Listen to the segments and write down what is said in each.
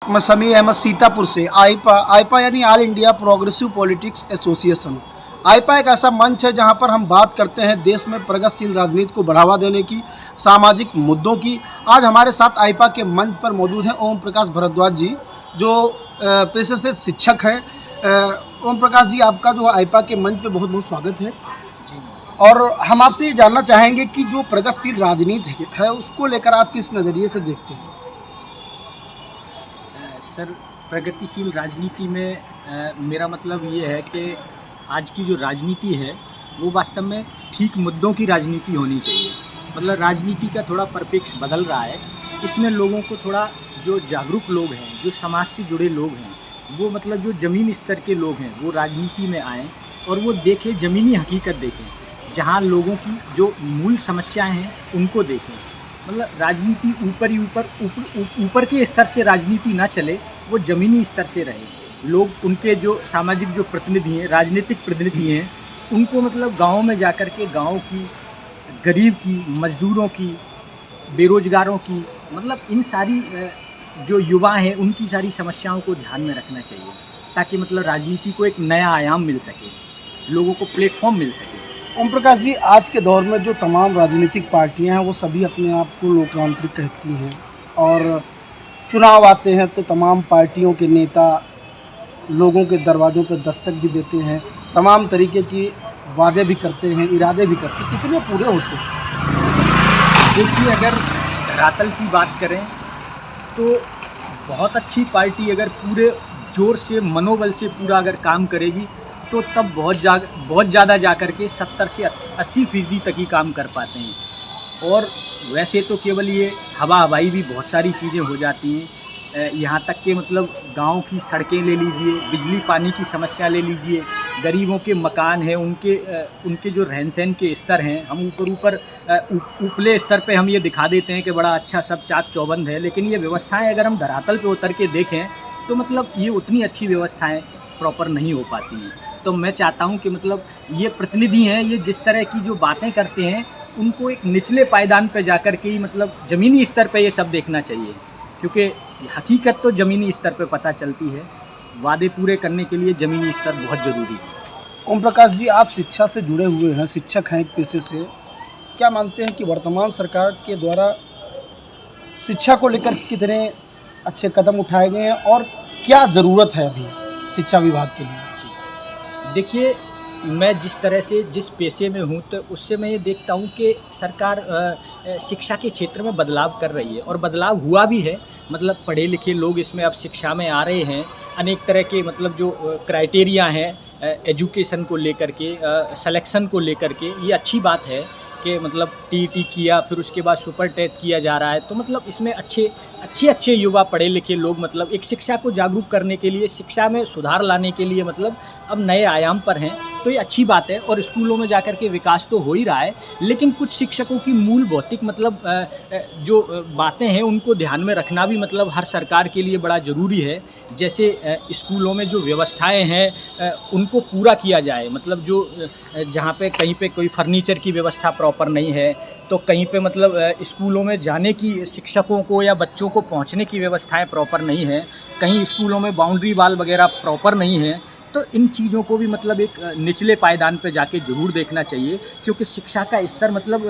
मैं समीर अहमद सीतापुर से। आईपा आईपा यानी all India progressive politics association. आईपा एक ऐसा मंच है जहां पर हम बात करते हैं देश में प्रगतिशील राजनीति को बढ़ावा देने की, सामाजिक मुद्दों की। आज हमारे साथ आईपा के मंच पर मौजूद हैं ओम प्रकाश भारद्वाज जी, जो पेशे से शिक्षक हैं। ओम प्रकाश जी, आपका जो आईपा के मंच पे बहुत बहुत स्वागत है जी। और हम आपसे ये जानना चाहेंगे कि जो प्रगतिशील राजनीति है उसको लेकर आप किस नज़रिए से देखते हैं? सर, प्रगतिशील राजनीति में मेरा मतलब ये है कि आज की जो राजनीति है वो वास्तव में ठीक मुद्दों की राजनीति होनी चाहिए। मतलब राजनीति का थोड़ा परिप्रेक्ष्य बदल रहा है। इसमें लोगों को थोड़ा, जो जागरूक लोग हैं, जो समाज से जुड़े लोग हैं, वो मतलब जो ज़मीनी स्तर के लोग हैं, वो राजनीति में आएँ और वो देखें, ज़मीनी हकीकत देखें, जहाँ लोगों की जो मूल समस्याएं हैं उनको देखें। मतलब राजनीति ऊपर के स्तर से राजनीति ना चले, वो ज़मीनी स्तर से रहे। लोग, उनके जो सामाजिक जो प्रतिनिधि हैं, राजनीतिक प्रतिनिधि हैं, उनको मतलब गाँव में जाकर के गाँव की, गरीब की, मज़दूरों की, बेरोज़गारों की, मतलब इन सारी जो युवा हैं उनकी सारी समस्याओं को ध्यान में रखना चाहिए, ताकि मतलब राजनीति को एक नया आयाम मिल सके, लोगों को प्लेटफॉर्म मिल सके। ओम प्रकाश जी, आज के दौर में जो तमाम राजनीतिक पार्टियां हैं वो सभी अपने आप को लोकतांत्रिक कहती हैं और चुनाव आते हैं तो तमाम पार्टियों के नेता लोगों के दरवाज़ों पर दस्तक भी देते हैं, तमाम तरीके की वादे भी करते हैं, इरादे भी करते हैं। कितने पूरे होते हैं? देखिए, अगर धरातल की बात करें तो बहुत अच्छी पार्टी अगर पूरे ज़ोर से, मनोबल से पूरा अगर काम करेगी तो तब बहुत ज़्यादा जा कर के 70 से 80% तक ही काम कर पाते हैं। और वैसे तो केवल ये हवाई भी बहुत सारी चीज़ें हो जाती हैं। यहाँ तक कि मतलब गांव की सड़कें ले लीजिए, बिजली पानी की समस्या ले लीजिए, गरीबों के मकान हैं, उनके जो रहन सहन के स्तर हैं, हम ऊपरले स्तर पे हम ये दिखा देते हैं कि बड़ा अच्छा सब चाक चौबंद है, लेकिन ये व्यवस्थाएं अगर हम धरातल पे उतर के देखें तो मतलब ये उतनी अच्छी व्यवस्थाएं प्रॉपर नहीं हो पाती हैं। तो मैं चाहता हूं कि मतलब ये प्रतिनिधि हैं, ये जिस तरह की जो बातें करते हैं उनको एक निचले पायदान पे जाकर के ही मतलब ज़मीनी स्तर पे ये सब देखना चाहिए, क्योंकि हकीकत तो ज़मीनी स्तर पे पता चलती है। वादे पूरे करने के लिए ज़मीनी स्तर बहुत ज़रूरी है। ओम प्रकाश जी, आप शिक्षा से जुड़े हुए हैं, शिक्षक हैं एक पेशे से। क्या मानते हैं कि वर्तमान सरकार के द्वारा शिक्षा को लेकर कितने अच्छे कदम उठाए गए हैं और क्या ज़रूरत है अभी शिक्षा विभाग के लिए? देखिए, मैं जिस तरह से जिस पेशे में हूँ तो उससे मैं ये देखता हूँ कि सरकार शिक्षा के क्षेत्र में बदलाव कर रही है और बदलाव हुआ भी है। मतलब पढ़े लिखे लोग इसमें अब शिक्षा में आ रहे हैं। अनेक तरह के मतलब जो क्राइटेरिया हैं एजुकेशन को लेकर के, सिलेक्शन को लेकर के, ये अच्छी बात है कि मतलब टीईटी किया, फिर उसके बाद सुपर टेट किया जा रहा है। तो मतलब इसमें अच्छे युवा पढ़े लिखे लोग मतलब एक शिक्षा को जागरूक करने के लिए, शिक्षा में सुधार लाने के लिए मतलब अब नए आयाम पर हैं। तो ये अच्छी बात है और स्कूलों में जाकर के विकास तो हो ही रहा है, लेकिन कुछ शिक्षकों की मूल भौतिक मतलब जो बातें हैं उनको ध्यान में रखना भी मतलब हर सरकार के लिए बड़ा ज़रूरी है। जैसे स्कूलों में जो व्यवस्थाएं हैं उनको पूरा किया जाए। मतलब जो जहाँ पे कहीं पे कोई फर्नीचर की व्यवस्था प्रॉपर नहीं है, तो कहीं पे मतलब स्कूलों में जाने की, शिक्षकों को या बच्चों को पहुँचने की व्यवस्थाएं प्रॉपर नहीं है, कहीं स्कूलों में बाउंड्री वाल वगैरह प्रॉपर नहीं है। तो इन चीज़ों को भी मतलब एक निचले पायदान पे जाके ज़रूर देखना चाहिए, क्योंकि शिक्षा का स्तर मतलब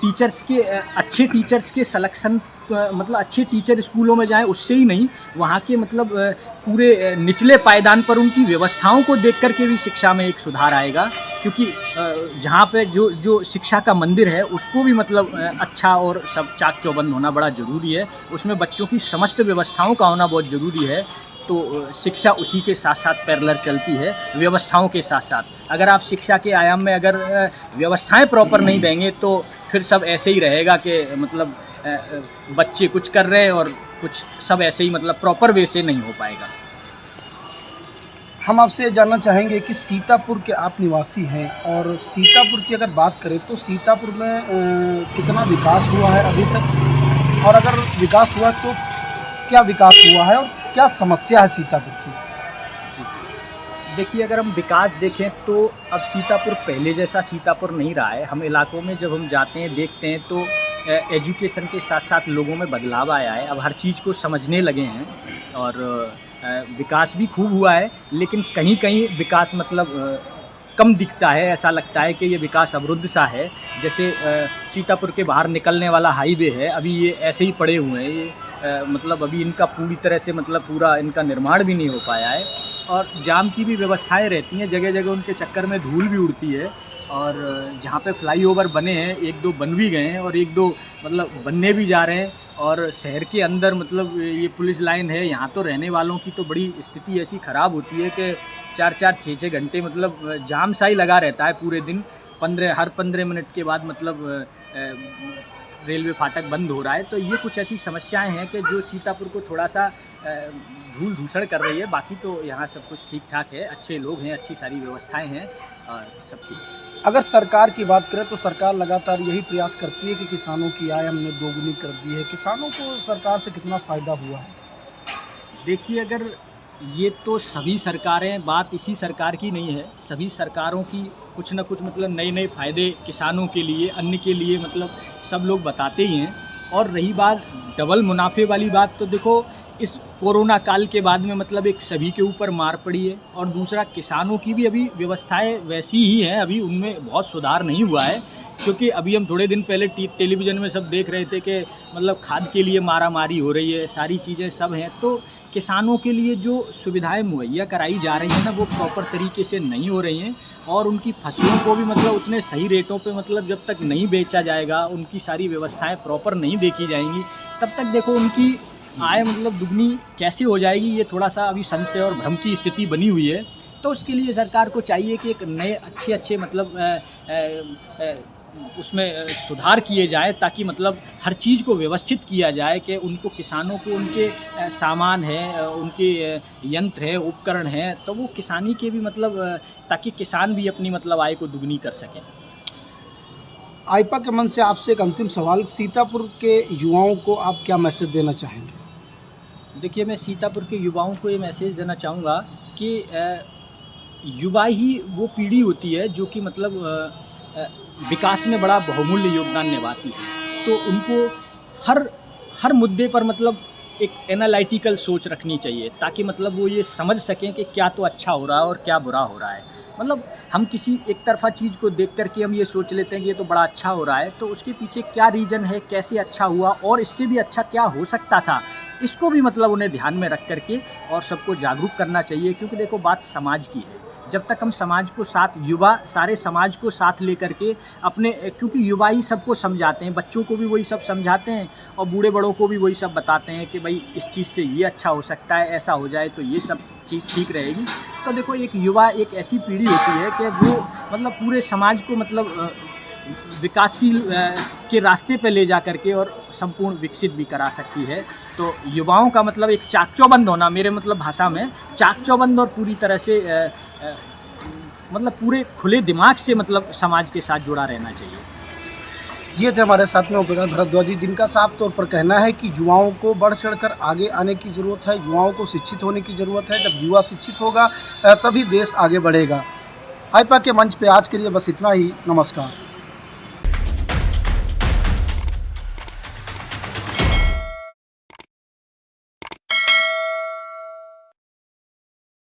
टीचर्स के, अच्छे टीचर्स के सिलेक्शन, मतलब अच्छे टीचर स्कूलों में जाएं उससे ही नहीं, वहाँ के मतलब पूरे निचले पायदान पर उनकी व्यवस्थाओं को देख कर के भी शिक्षा में एक सुधार आएगा। क्योंकि जहाँ पे जो शिक्षा का मंदिर है उसको भी मतलब अच्छा और सब चाक चौबंद होना बड़ा ज़रूरी है। उसमें बच्चों की समस्त व्यवस्थाओं का होना बहुत ज़रूरी है। तो शिक्षा उसी के साथ साथ पैरेलल चलती है, व्यवस्थाओं के साथ साथ। अगर आप शिक्षा के आयाम में अगर व्यवस्थाएं प्रॉपर नहीं देंगे तो फिर सब ऐसे ही रहेगा कि मतलब बच्चे कुछ कर रहे हैं और कुछ सब ऐसे ही मतलब प्रॉपर वे से नहीं हो पाएगा। हम आपसे जानना चाहेंगे कि सीतापुर के आप निवासी हैं और सीतापुर की अगर बात करें तो सीतापुर में कितना विकास हुआ है अभी तक, और अगर विकास हुआ तो क्या विकास हुआ है और क्या समस्या है सीतापुर की? देखिए, अगर हम विकास देखें तो अब सीतापुर पहले जैसा सीतापुर नहीं रहा है। हम इलाकों में जब हम जाते हैं, देखते हैं तो एजुकेशन के साथ साथ लोगों में बदलाव आया है। अब हर चीज़ को समझने लगे हैं। और विकास भी खूब हुआ है, लेकिन कहीं कहीं विकास मतलब कम दिखता है। ऐसा लगता है कि ये विकास अवरुद्ध सा है। जैसे सीतापुर के बाहर निकलने वाला हाईवे है, अभी ये ऐसे ही पड़े हुए हैं। ये मतलब अभी इनका पूरी तरह से मतलब पूरा इनका निर्माण भी नहीं हो पाया है। और जाम की भी व्यवस्थाएं रहती हैं, जगह जगह उनके चक्कर में धूल भी उड़ती है। और जहाँ पे फ्लाईओवर बने हैं, एक दो बन भी गए हैं और एक दो मतलब बनने भी जा रहे हैं। और शहर के अंदर मतलब ये पुलिस लाइन है, यहाँ तो रहने वालों की तो बड़ी स्थिति ऐसी ख़राब होती है कि 4-4, 6-6 घंटे मतलब जाम सा ही लगा रहता है पूरे दिन। हर 15 मिनट के बाद मतलब रेलवे फाटक बंद हो रहा है। तो ये कुछ ऐसी समस्याएं हैं कि जो सीतापुर को थोड़ा सा धूल धूसड़ कर रही है। बाकी तो यहाँ सब कुछ ठीक ठाक है, अच्छे लोग हैं, अच्छी सारी व्यवस्थाएं हैं और सब ठीक है। अगर सरकार की बात करें तो सरकार लगातार यही प्रयास करती है कि किसानों की आय हमने दोगुनी कर दी है। किसानों को सरकार से कितना फ़ायदा हुआ है? देखिए, अगर ये तो सभी सरकारें, बात इसी सरकार की नहीं है, सभी सरकारों की कुछ ना कुछ मतलब नए नए फ़ायदे किसानों के लिए, अन्न के लिए मतलब सब लोग बताते ही हैं। और रही बात डबल मुनाफे वाली बात, तो देखो इस कोरोना काल के बाद में मतलब एक सभी के ऊपर मार पड़ी है। और दूसरा, किसानों की भी अभी व्यवस्थाएं वैसी ही हैं, अभी उनमें बहुत सुधार नहीं हुआ है। क्योंकि अभी हम थोड़े दिन पहले टेलीविज़न में सब देख रहे थे कि मतलब खाद के लिए मारामारी हो रही है, सारी चीज़ें सब हैं। तो किसानों के लिए जो सुविधाएं मुहैया कराई जा रही हैं ना, वो प्रॉपर तरीके से नहीं हो रही हैं। और उनकी फसलों को भी मतलब उतने सही रेटों पे मतलब जब तक नहीं बेचा जाएगा, उनकी सारी व्यवस्थाएं प्रॉपर नहीं देखी जाएंगी, तब तक देखो उनकी आय मतलब दुगनी कैसे हो जाएगी, ये थोड़ा सा अभी संशय और भ्रम की स्थिति बनी हुई है। तो उसके लिए सरकार को चाहिए कि एक नए अच्छे मतलब उसमें सुधार किए जाए, ताकि मतलब हर चीज़ को व्यवस्थित किया जाए कि उनको, किसानों को उनके सामान है, उनके यंत्र है, उपकरण हैं, तो वो किसानी के भी मतलब ताकि किसान भी अपनी मतलब आय को दुगनी कर सकें। आइपा के मन से आपसे एक अंतिम सवाल, सीतापुर के युवाओं को आप क्या मैसेज देना चाहेंगे? देखिए, मैं सीतापुर के युवाओं को ये मैसेज देना चाहूँगा कि युवा ही वो पीढ़ी होती है जो कि मतलब विकास में बड़ा बहुमूल्य योगदान निभाती है। तो उनको हर मुद्दे पर मतलब एक एनालिटिकल सोच रखनी चाहिए, ताकि मतलब वो ये समझ सकें कि क्या तो अच्छा हो रहा है और क्या बुरा हो रहा है। मतलब हम किसी एक तरफा चीज़ को देख करके हम ये सोच लेते हैं कि ये तो बड़ा अच्छा हो रहा है, तो उसके पीछे क्या रीज़न है, कैसे अच्छा हुआ और इससे भी अच्छा क्या हो सकता था, इसको भी मतलब उन्हें ध्यान में रख करके और सबको जागरूक करना चाहिए। क्योंकि देखो, बात समाज की है। जब तक हम समाज को साथ, युवा सारे समाज को साथ लेकर के अपने, क्योंकि युवा ही सबको समझाते हैं, बच्चों को भी वही सब समझाते हैं और बूढ़े बड़ों को भी वही सब बताते हैं कि भाई इस चीज़ से ये अच्छा हो सकता है, ऐसा हो जाए तो ये सब चीज़ ठीक रहेगी। तो देखो, एक युवा एक ऐसी पीढ़ी होती है कि वो मतलब पूरे समाज को मतलब विकासशील के रास्ते पे ले जा करके और संपूर्ण विकसित भी करा सकती है। तो युवाओं का मतलब एक चाक-चौबंद होना, मेरे मतलब भाषा में चाक-चौबंद और पूरी तरह से मतलब पूरे खुले दिमाग से मतलब समाज के साथ जुड़ा रहना चाहिए। ये थे हमारे साथ में उपेंद्र भारद्वाज जी, जिनका साफ तौर पर कहना है कि युवाओं को बढ़ चढ़कर आगे आने की ज़रूरत है, युवाओं को शिक्षित होने की ज़रूरत है। जब युवा शिक्षित होगा तभी देश आगे बढ़ेगा। आइपा के मंच पे आज के लिए बस इतना ही। नमस्कार।